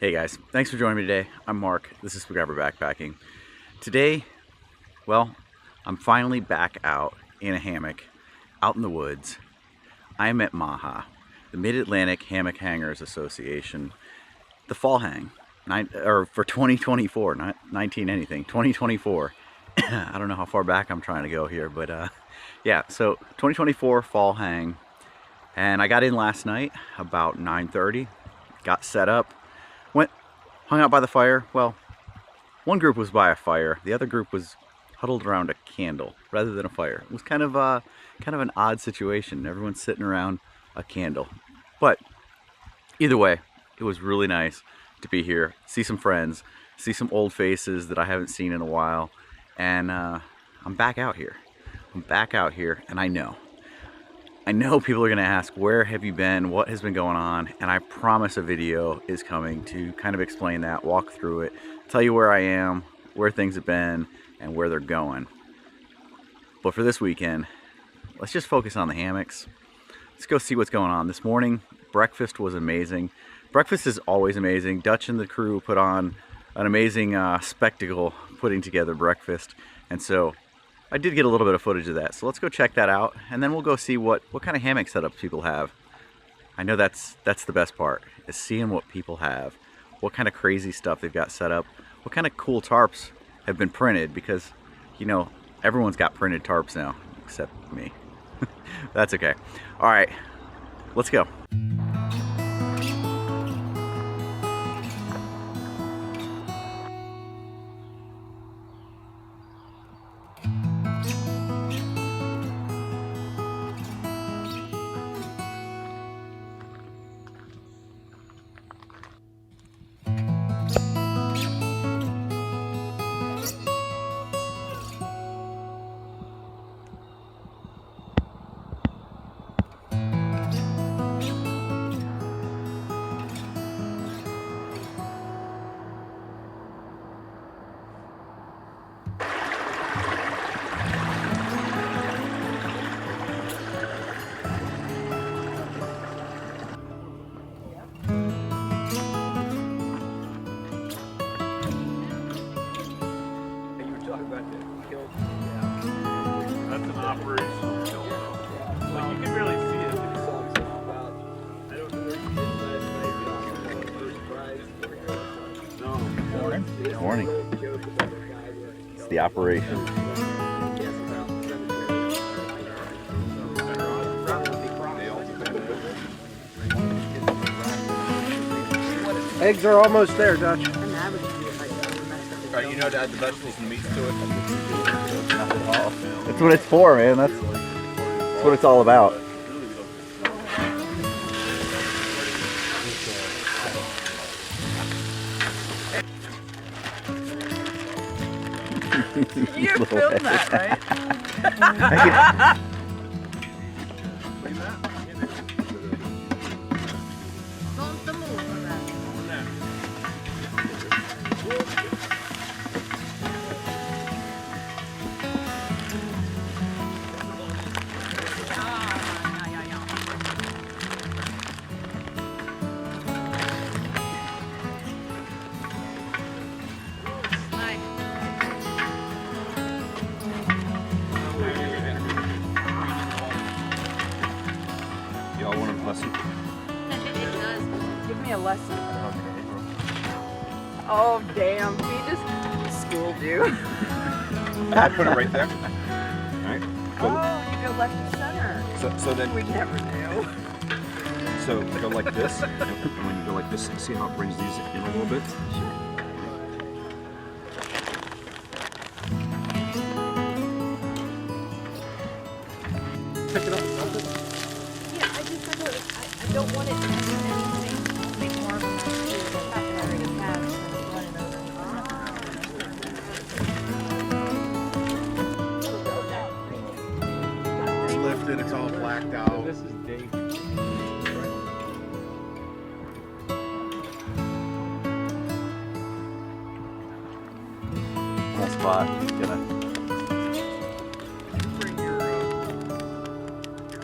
Hey guys, thanks for joining me today. I'm Mark. This is Spiguyver Backpacking. Today, well, I'm finally back out in a hammock, out in the woods. I'm at MAHHA, the Mid-Atlantic Hammock Hangers Association, the fall hang, for 2024, not 19 anything, 2024. I don't know how far back I'm trying to go here, but yeah, so 2024 fall hang. And I got in last night about 9:30, got set up, hung out by the fire. Well, one group was by a fire, the other group was huddled around a candle rather than a fire. It was kind of an odd situation. Everyone's sitting around a candle. But either way, it was really nice to be here, see some friends, see some old faces that I haven't seen in a while, and I'm back out here. I'm back out here, and I know people are gonna ask, where have you been? What has been going on? And I promise a video is coming to kind of explain that, walk through it, tell you where I am, where things have been, and where they're going. But for this weekend, let's just focus on the hammocks. Let's go see what's going on. This morning, breakfast was amazing. Breakfast is always amazing. Dutch and the crew put on an amazing spectacle putting together breakfast. And so I did get a little bit of footage of that, so let's go check that out, and then we'll go see what kind of hammock setups people have. I know that's the best part, is seeing what people have, what kind of crazy stuff they've got set up, what kind of cool tarps have been printed, because, you know, everyone's got printed tarps now, except me. That's okay. All right, let's go. That's an operational kill. Like, you can really see it. Good morning. It's the operation. Eggs are almost there, Dutch. You know to add the vegetables and meats to it. That's what it's for, man. That's what it's all about. You filmed that, right? Don't move on that. Y'all want a lesson? It does. Give me a lesson. Oh, damn. He just schooled you. I put it right there. Alright. Oh, you go left to center. So then We never knew. So go like this, and when you go like this, see how it brings these in a little bit? Pick it up. Yeah, I don't want it to do anything. Make more of a mess than what I already have. It's lifted, it's all blacked out. This is dangerous. Cool spot. Gonna Bring your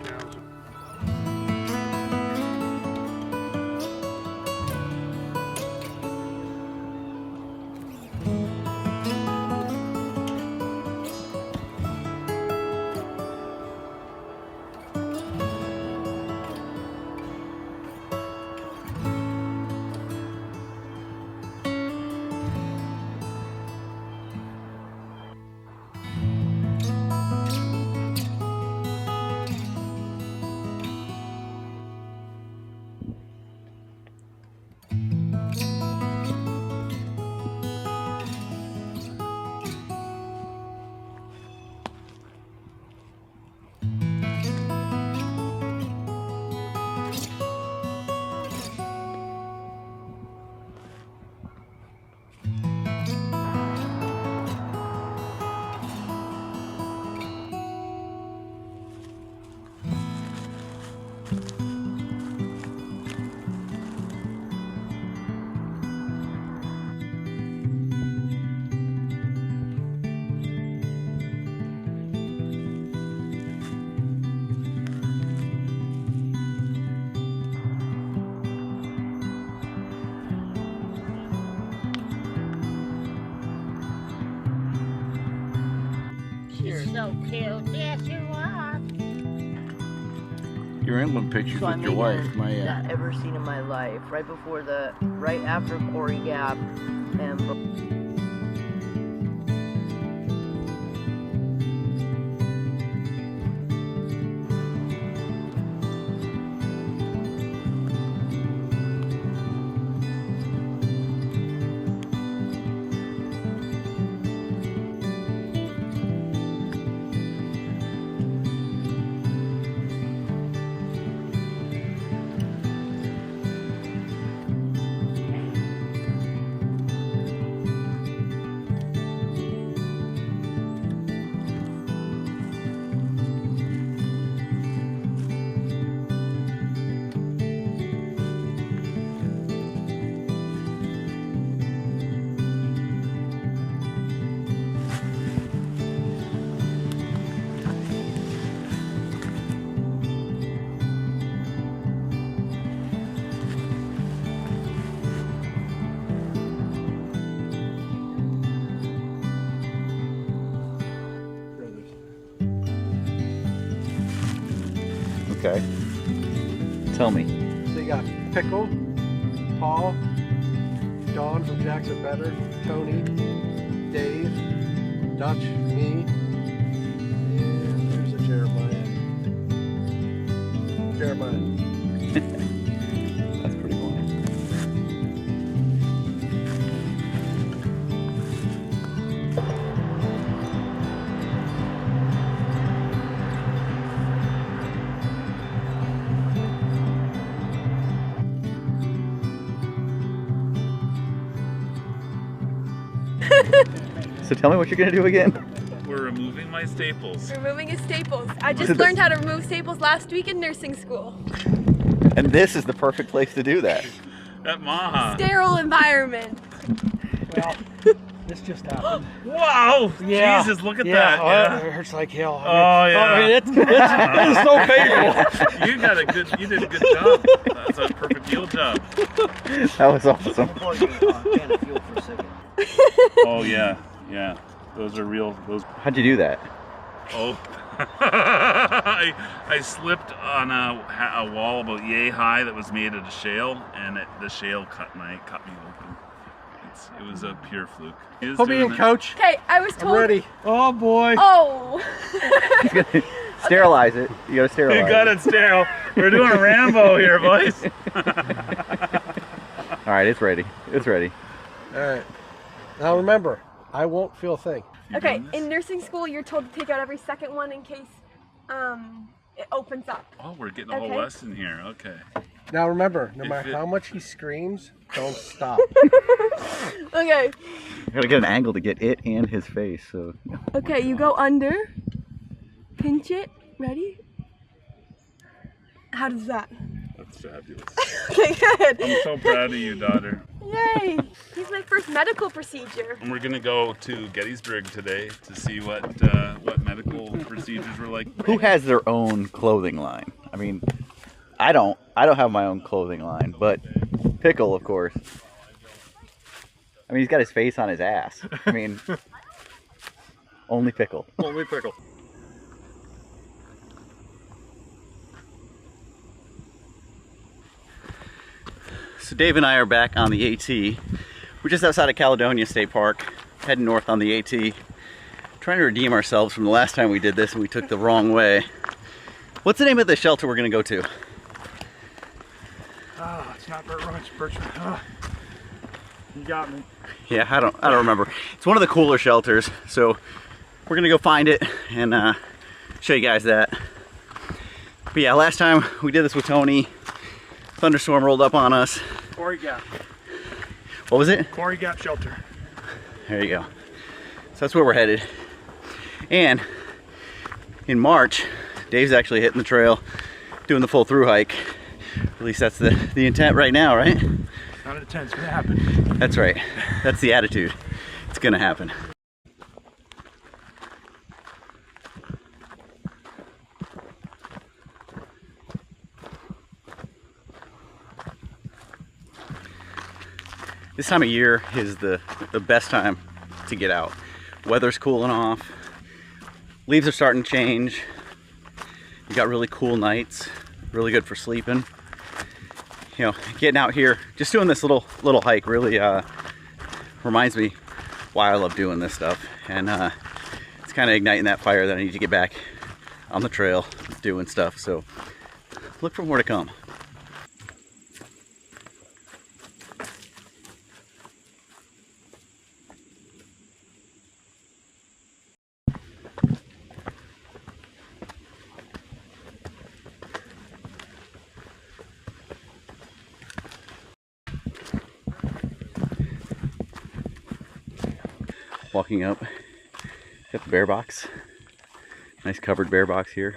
cows. so cute. Yes, you are. You're in one pictures So I with your made wife, it Maya. that I've ever seen in my life. Right after Corey Gap and Okay. Tell me. So you got Pickle, Paul, Don from Jackson Better, Tony, Dave, Dutch, me, and there's a Jeremiah. That's pretty funny. So tell me what you're gonna do again. We're removing my staples. Removing his staples. I just learned how to remove staples last week in nursing school. And this is the perfect place to do that. At MAHHA. Sterile environment. Well, this just happened. Wow! Yeah. Jesus, look at Yeah, that. oh, it hurts like hell. Oh, yeah. I mean, it's so painful. You did a good job. That's a perfect heel job. That was awesome. Can of fuel for a second. Oh yeah, yeah. Those are real. Those. How'd you do that? Oh. I slipped on a wall about yay high that was made out of shale, and the shale cut me open. It was a pure fluke. Put me in, coach. Okay, I was I'm told. ready. Oh boy. Oh. Sterilize it. You gotta sterilize You got it sterile. We're doing a Rambo here, boys. All right, it's ready. It's ready. All right. Now remember, I won't feel a thing. Okay, in nursing school, you're told to take out every second one in case it opens up. Oh, we're getting a whole lesson here. Okay. Now remember, no matter how much he screams, don't stop. Okay. I gotta get an angle to get it and his face. So. Okay, you go under, pinch it. Ready? How does that? That's fabulous. Okay, good. I'm so proud of you, daughter. Yay! He's my first medical procedure. And we're gonna go to Gettysburg today to see what medical procedures were like. Who has their own clothing line? I mean, I don't have my own clothing line, but Pickle, of course. I mean, he's got his face on his ass. I mean, only Pickle. Only Pickle. So Dave and I are back on the AT. We're just outside of Caledonia State Park, heading north on the AT. Trying to redeem ourselves from the last time we did this and we took the wrong way. What's the name of the shelter we're gonna go to? Oh, it's not Burt Runch, Birchman. Oh, you got me. Yeah, I don't remember. It's one of the cooler shelters, so we're gonna go find it and show you guys that. But yeah, last time we did this with Tony, thunderstorm rolled up on us. Corey Gap. What was it? Corey Gap Shelter. There you go. So that's where we're headed. And in March, Dave's actually hitting the trail, doing the full through hike. At least that's the intent right now, right? It's not an intent, it's gonna happen. That's right. That's the attitude. It's gonna happen. This time of year is the best time to get out. Weather's cooling off, leaves are starting to change. You got really cool nights, really good for sleeping. You know, getting out here, just doing this little hike really reminds me why I love doing this stuff. And it's kind of igniting that fire that I need to get back on the trail doing stuff. So look for more to come. Walking up, got the bear box. Nice covered bear box here.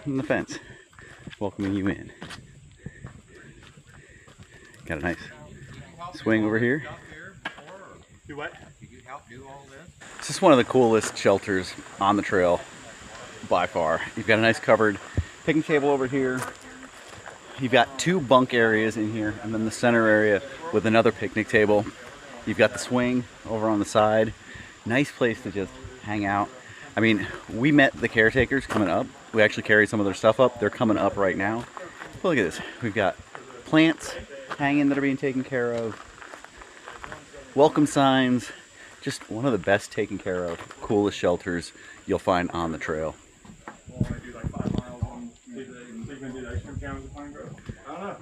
And the fence, welcoming you in. Got a nice swing over here. Do what? It's just one of the coolest shelters on the trail by far. You've got a nice covered picnic table over here. You've got 2 bunk areas in here, and then the center area with another picnic table. You've got the swing over on the side. Nice place to just hang out. I mean, we met the caretakers coming up. We actually carried some of their stuff up. They're coming up right now. Look at this. We've got plants hanging that are being taken care of. Welcome signs. Just one of the best taken care of, coolest shelters you'll find on the trail. Well, I do like 5 miles on. So you gonna do the ice cream challenge at Pine Grove? I don't know.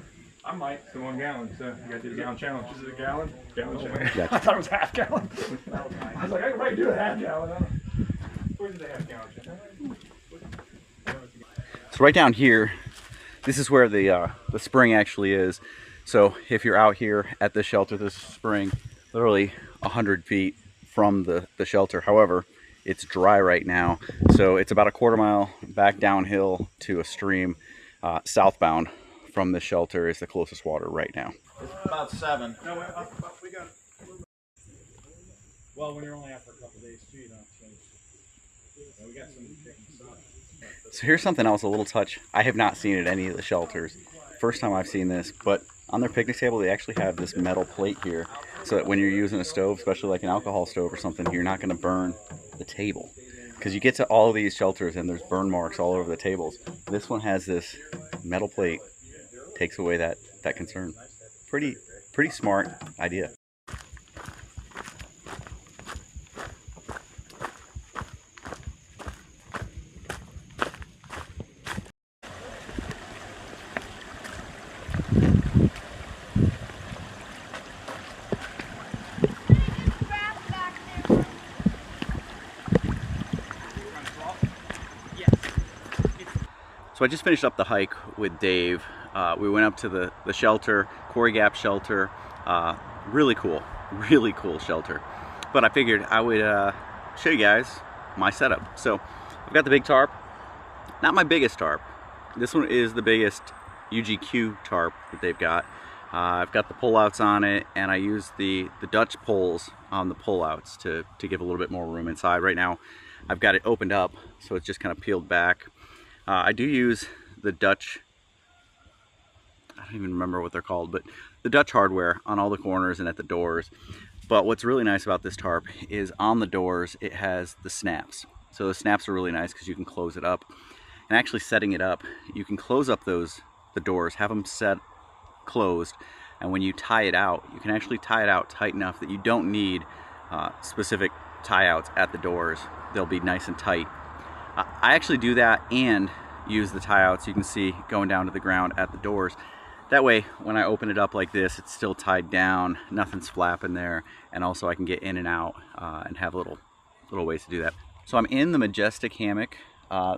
I might. It's 1 gallon, so you gotta do the gallon challenge. Is it a gallon? Gallon challenge. Gotcha. I thought it was half gallon. I was like, I might do a half gallon. Where's the half gallon challenge? So right down here, this is where the spring actually is. So if you're out here at the shelter, this spring, literally 100 feet from the shelter. However, it's dry right now. So it's about a 1/4 mile back downhill to a stream southbound from the shelter is the closest water right now. It's about 7. No, we got. Well, when you're only out for a couple days too, you don't change. Yeah, we got some stuff. So here's something else, a little touch. I have not seen at any of the shelters. First time I've seen this, but on their picnic table, they actually have this metal plate here so that when you're using a stove, especially like an alcohol stove or something, you're not going to burn the table. Because you get to all of these shelters and there's burn marks all over the tables. This one has this metal plate, takes away that concern. Pretty smart idea. So I just finished up the hike with Dave. We went up to the shelter, Quarry Gap shelter. Really cool shelter. But I figured I would show you guys my setup. So I've got the big tarp, not my biggest tarp. This one is the biggest UGQ tarp that they've got. I've got the pullouts on it, and I use the Dutch poles on the pullouts to give a little bit more room inside. Right now I've got it opened up, so it's just kind of peeled back. I do use the Dutch, I don't even remember what they're called, but the Dutch hardware on all the corners and at the doors. But what's really nice about this tarp is on the doors it has the snaps. So the snaps are really nice because you can close it up. And actually setting it up, you can close up the doors, have them set closed, and when you tie it out, you can actually tie it out tight enough that you don't need specific tie outs at the doors. They'll be nice and tight. I actually do that and use the tie outs you can see going down to the ground at the doors. That way when I open it up like this, it's still tied down, nothing's flapping there, and also I can get in and out and have little ways to do that. So I'm in the Majestic hammock.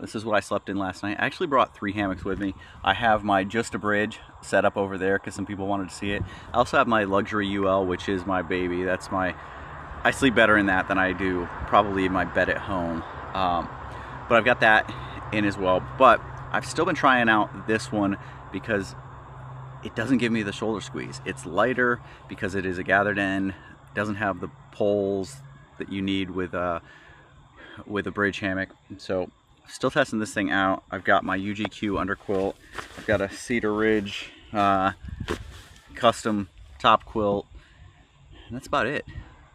This is what I slept in last night. I actually brought 3 hammocks with me. I have my Just a Bridge set up over there because some people wanted to see it. I also have my Luxury UL, which is my baby. I sleep better in that than I do probably in my bed at home. But I've got that in as well. But I've still been trying out this one because it doesn't give me the shoulder squeeze. It's lighter because it is a gathered end. It doesn't have the poles that you need with a bridge hammock. So still testing this thing out. I've got my UGQ underquilt. I've got a Cedar Ridge custom top quilt, and that's about it.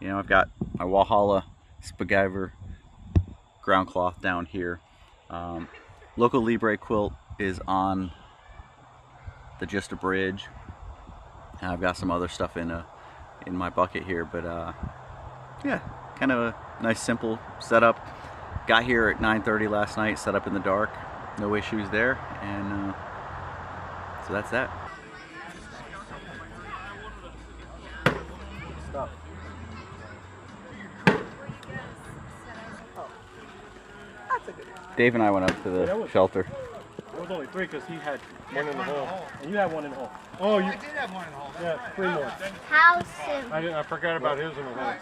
You know, I've got my Walhalla Spiguyver ground cloth down here. Local Libre quilt is on the Just a Bridge. And I've got some other stuff in my bucket here, but yeah, kind of a nice simple setup. Got here at 9:30 last night, set up in the dark, no issues there, and so that's that. Dave and I went up to the shelter. It was only 3 because he had one in the hole, and you had one in the hole. Oh, you did have one in the hole. Yeah, 3 more. How soon? I forgot about his in the hole.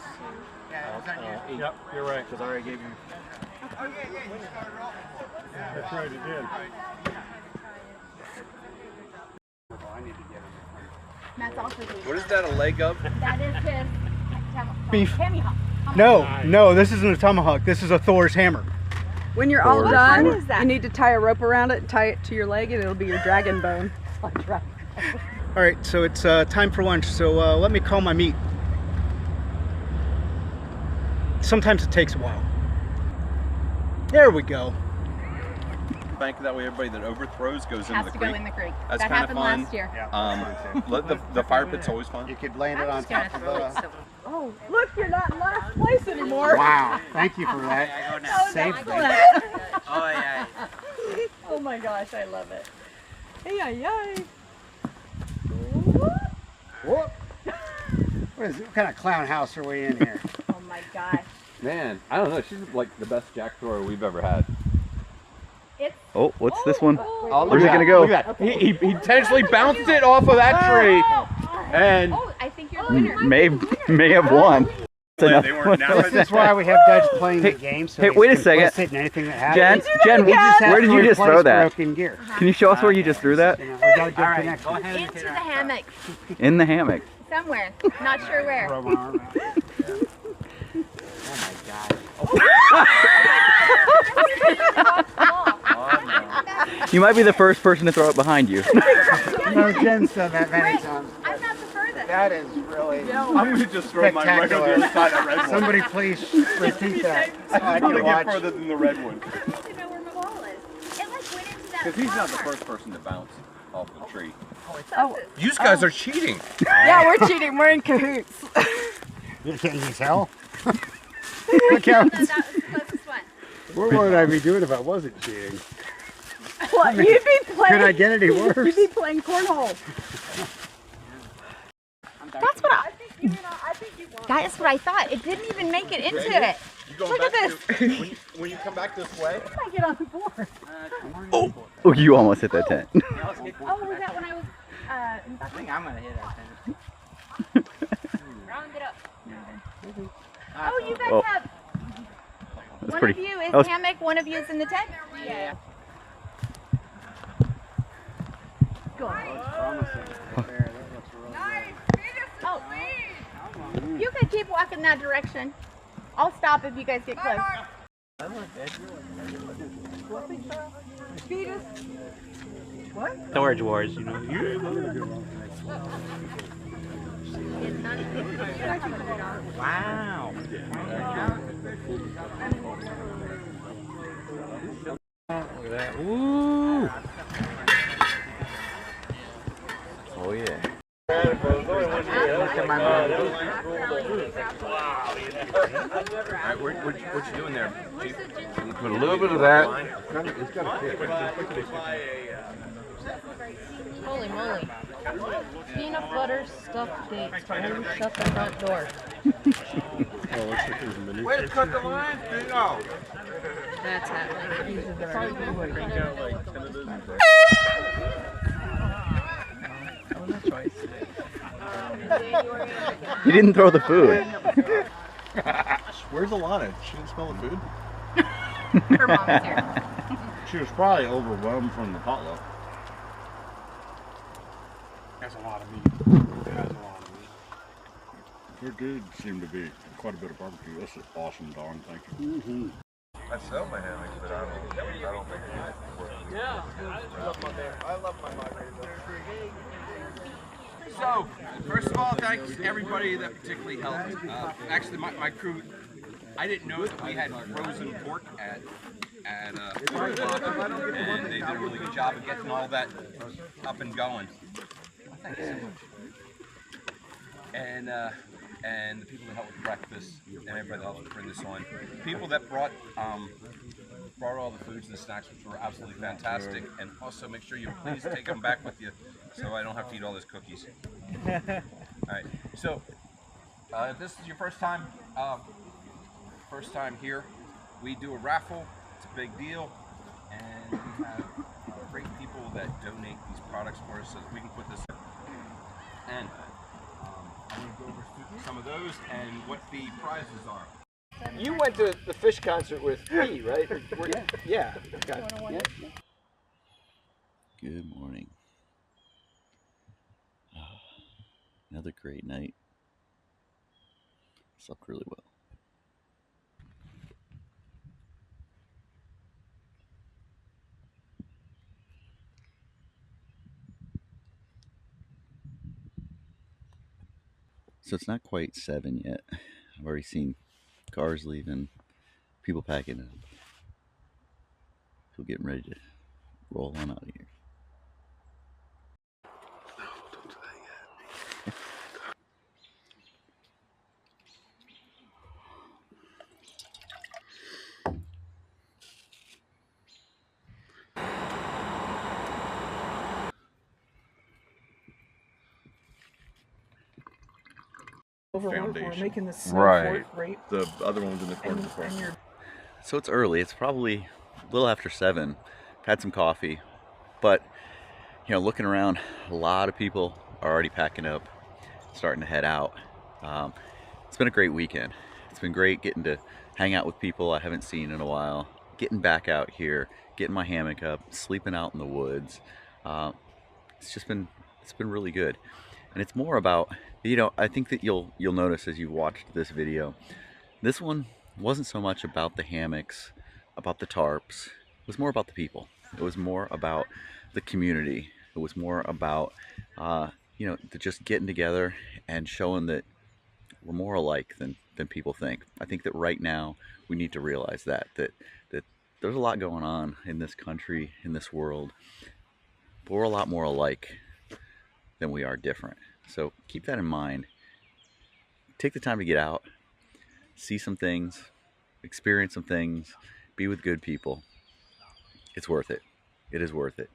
Yep, you're right. Because I already gave you. That's right, you did. That's also good. What is that, a leg of? That is his Beef. Hammock. No, this isn't a tomahawk. This is a Thor's hammer. When you're all What done, is that? you need to tie a rope around it and tie it to your leg, and it'll be your dragon bone. All right, so it's time for lunch. So let me call my meat. Sometimes it takes a while. There we go. Bank that way everybody that overthrows goes Has into the to creek. go in the creek. That's That kind of happened fun. last year. The fire pit's always fun. You could land it on top of the... Oh, look, you're not in last place anymore. Wow, thank you for that. Oh, Saved me. Oh, yeah. Oh my gosh, I love it. Hey, ay, What kind of clown house are we in here? Oh my gosh. Man, I don't know. She's like the best jack thrower we've ever had. It's Oh, what's this one? Oh, Where's it gonna go? Look at that. He intentionally bounced it off of that tree. And oh, I think you're the winner. May have won. They weren't This is why we have Dutch playing the game. So hey, he's wait a second. complicit in anything that happens. Jen, where did you just throw that? Broken gear. Can you show us where you just threw that? You know, we got a good connection. Into the hammock. In the hammock. Somewhere. Not sure where. Throw my arm out. Oh my God. You might be the first person to throw it behind you. No, Jen's done that many times. I'm not the furthest. That is really I'm gonna just throw mine right on the other side of that red one. Somebody please repeat that. So I I'm can gonna watch. get further than the red one. I don't even know where my ball is. It like went into that. Because he's not the hopper. first person to bounce off the tree. Oh, You guys are cheating. yeah, we're cheating. We're in cahoots. You can't tell. Look how No, that was the closest one. what would I be doing if I wasn't cheating? What? You'd be playing. Could I get any worse? You'd be playing cornhole. That's what I That's what I thought. It didn't even make it into it. Look at this. When you come back this way. I get on the board. Oh, you almost hit that tent. Oh, was that when I was I think I'm gonna hit that thing. round it up? Oh, you guys Oh. have That's one pretty. of you is that was- hammock, one of you is in the tent? Yeah. Oh, you can keep walking that direction. I'll stop if you guys get close. Storage Wars, you know. Wow. Look at that. Ooh. Oh yeah. Alright, what you doing there? Put a little bit of that. Holy moly. Peanut butter stuffed dates. Shut the front door. Way to cut the line, bingo! That's happening. You didn't throw the food. Where's Alana? She didn't smell the food? Her mom's here. She was probably overwhelmed from the potluck. That's a lot of meat. That's a lot of meat. There did seem to be quite a bit of barbecue. That's an awesome dog, thank you. I sell my hammocks, but I don't think it's worth it. Yeah, I love my margarita. So, first of all, thanks to everybody that particularly helped. Actually, my crew I didn't know that we had frozen pork at 4 o'clock, and they did a really good job of getting all that up and going. Thank you so much. And the people that helped with breakfast and everybody that helped bring this on. People that brought all the foods and the snacks, which were absolutely fantastic. And also make sure you please take them back with you, so I don't have to eat all those cookies. All right. So if this is your first time here, we do a raffle. It's a big deal, and we have great people that donate these products for us so that we can put this in. And I'm going to go over some of those and what the prizes are. You went to the Fish concert with me, right? Yeah. Okay. Good morning. Another great night. Slept really well. So it's not quite 7 yet. I've already seen cars leaving, people packing up. People getting ready to roll on out of here. No, don't do that yet. We're making this Right. right? The other one's in the corner. So it's early. It's probably a little after 7. Had some coffee, but looking around, a lot of people are already packing up, starting to head out. It's been a great weekend. It's been great getting to hang out with people I haven't seen in a while, getting back out here, getting my hammock up, sleeping out in the woods. It's been really good. And it's more about, I think that you'll notice as you watched this video, this one wasn't so much about the hammocks, about the tarps. It was more about the people. It was more about the community. It was more about, just getting together and showing that we're more alike than people think. I think that right now we need to realize that there's a lot going on in this country, in this world, but we're a lot more alike than we are different. So keep that in mind. Take the time to get out, see some things, experience some things, be with good people. It's worth it. It is worth it.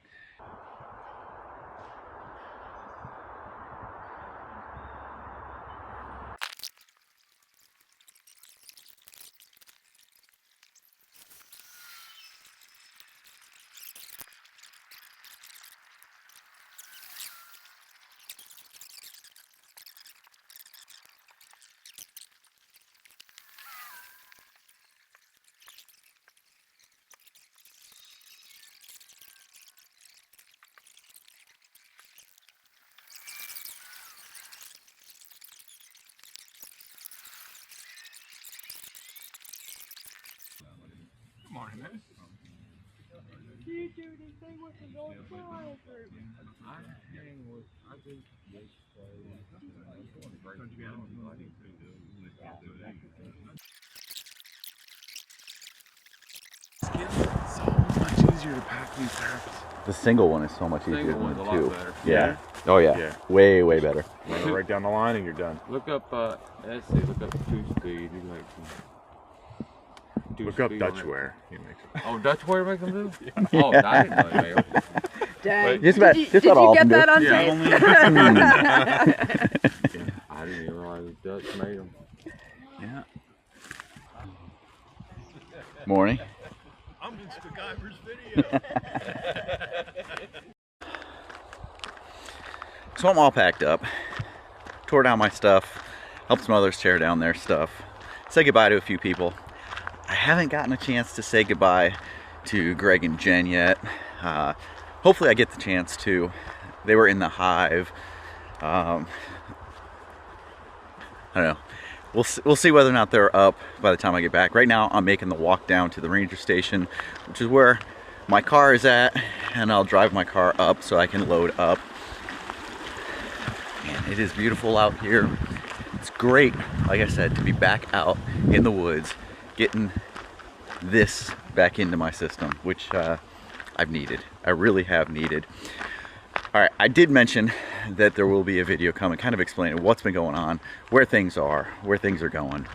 Good morning, man. You do this thing with the old fire group. So much easier to pack these tarps. The single one is so much easier Single than one's the a lot two. better. Yeah. Oh yeah. Yeah. Way better. Run it right down the line and you're done. Look up, let's see, look up 2-speed. You like Look up Dutchware. He makes it. Oh, Dutchware makes them do? Yeah. Oh, I didn't know they made them. Dang. Just about, did you, just did about you all get of them that on tape? I didn't even realize the Dutch made them. Yeah. Morning. I'm in Spiguyver's video. So I'm all packed up. Tore down my stuff. Helped some others tear down their stuff. Said goodbye to a few people. I haven't gotten a chance to say goodbye to Greg and Jen yet. Hopefully I get the chance to. They were in the hive. I don't know. We'll see whether or not they're up by the time I get back. Right now I'm making the walk down to the ranger station, which is where my car is at, and I'll drive my car up so I can load up. Man, it is beautiful out here. It's great, like I said, to be back out in the woods, getting this back into my system, which I've needed. I really have needed. All right, I did mention that there will be a video coming kind of explaining what's been going on, where things are going,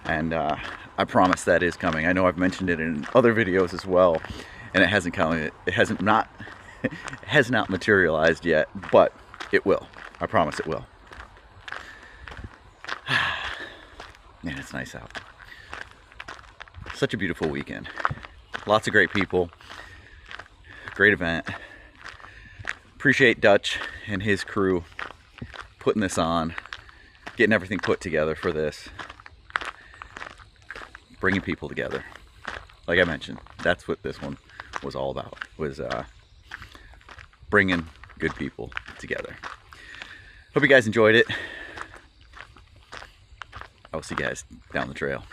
and I promise that is coming. I know I've mentioned it in other videos as well, and it hasn't has not materialized yet, but it will. I promise it will. Man, it's nice out. Such a beautiful weekend. Lots of great people. Great event. Appreciate Dutch and his crew putting this on, getting everything put together for this. Bringing people together. Like I mentioned, that's what this one was all about, was bringing good people together. Hope you guys enjoyed it. I will see you guys down the trail.